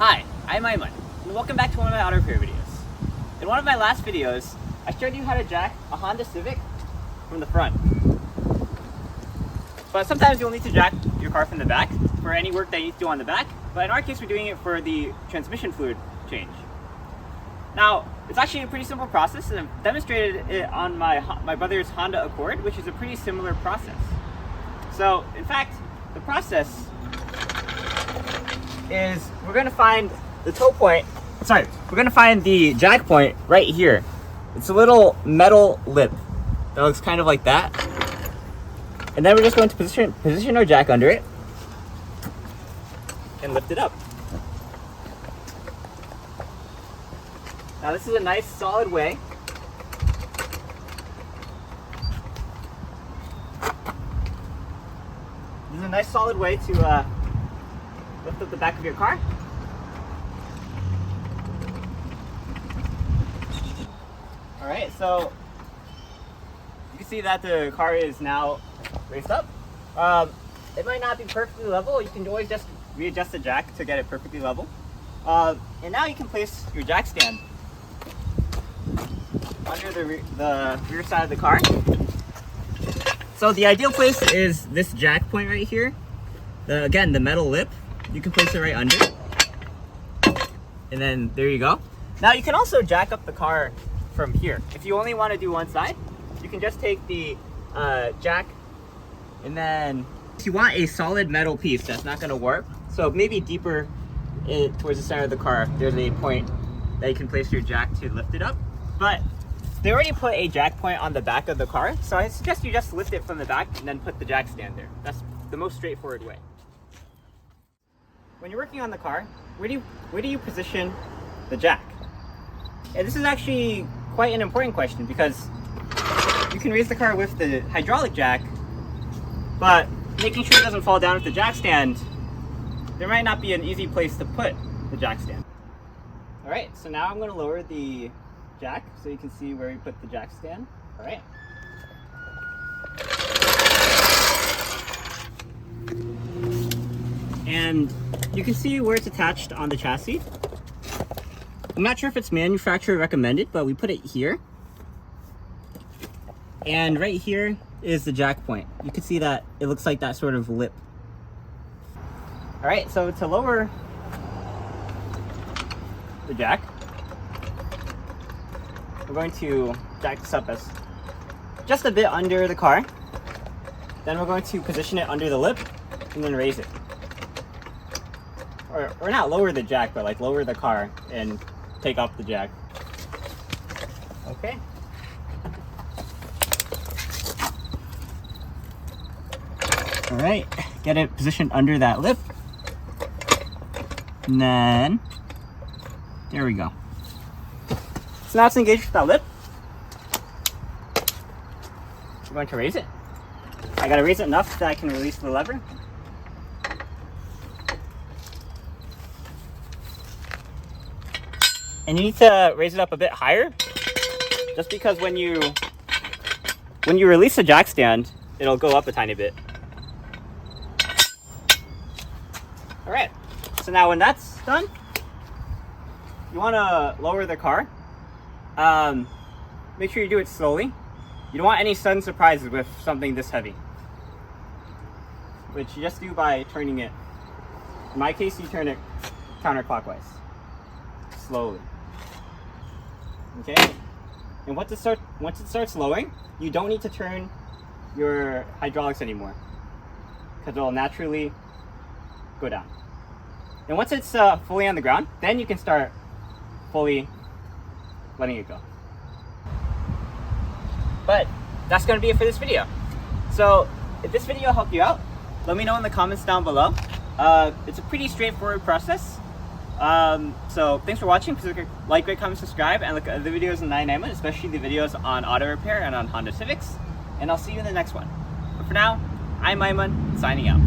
Hi, I'm Aiman, and welcome back to one of my auto repair videos. In one of my last videos, I showed you how to jack a Honda Civic from the front. But sometimes you'll need to jack your car from the back for any work that you need to do on the back, but in our case we're doing it for the transmission fluid change. Now, it's actually a pretty simple process, and I've demonstrated it on my brother's Honda Accord, which is a pretty similar process. So, in fact, the process is we're going to find the toe point, we're going to find the jack point right here. It's a little metal lip that looks kind of like that. And then we're just going to position our jack under it and lift it up. Now this is a nice solid way to lift up the back of your car. Alright, so you can see that the car is now raised up. It might not be perfectly level. You can always just readjust the jack to get it perfectly level. And now you can place your jack stand under the rear side of the car. So the ideal place is this jack point right here. Again, the metal lip. You can place it right under. And then there you go. Now you can also jack up the car from here. If you only want to do one side, you can just take the jack, and then if you want a solid metal piece that's not going to warp, so maybe deeper towards the center of the car, there's a point that you can place your jack to lift it up. But they already put a jack point on the back of the car, so I suggest you just lift it from the back and then put the jack stand there. That's the most straightforward way. When you're working on the car, where do you position the jack? And this is actually quite an important question, because you can raise the car with the hydraulic jack, but making sure it doesn't fall down with the jack stand, there might not be an easy place to put the jack stand. Alright, so now I'm going to lower the jack so you can see where we put the jack stand. Alright. And you can see where it's attached on the chassis. I'm not sure if it's manufacturer recommended, but we put it here. And right here is the jack point. You can see that it looks like that sort of lip. Alright, so to lower the jack, we're going to jack this up as just a bit under the car. Then we're going to position it under the lip and then raise it. Or not lower the jack, but like lower the car and take off the jack. Okay. Alright, get it positioned under that lip. And then, there we go. So now it's engaged with that lip. We're going to raise it. I gotta raise it enough that I can release the lever. And you need to raise it up a bit higher, just because when you release the jack stand, it'll go up a tiny bit. Alright, so now when that's done, you want to lower the car. Make sure you do it slowly. You don't want any sudden surprises with something this heavy, which you just do by turning it. In my case, you turn it counterclockwise, slowly. Okay, and once it starts lowering, you don't need to turn your hydraulics anymore, because it'll naturally go down. And once it's fully on the ground, then you can start fully letting it go. But that's going to be it for this video. So if this video helped you out, let me know in the comments down below. It's a pretty straightforward process. So thanks for watching. Please like, rate, comment, subscribe, and look at the videos on EyeOnAiman, especially the videos on auto repair and on Honda Civics. And I'll see you in the next one. But for now, I'm Aiman, signing out.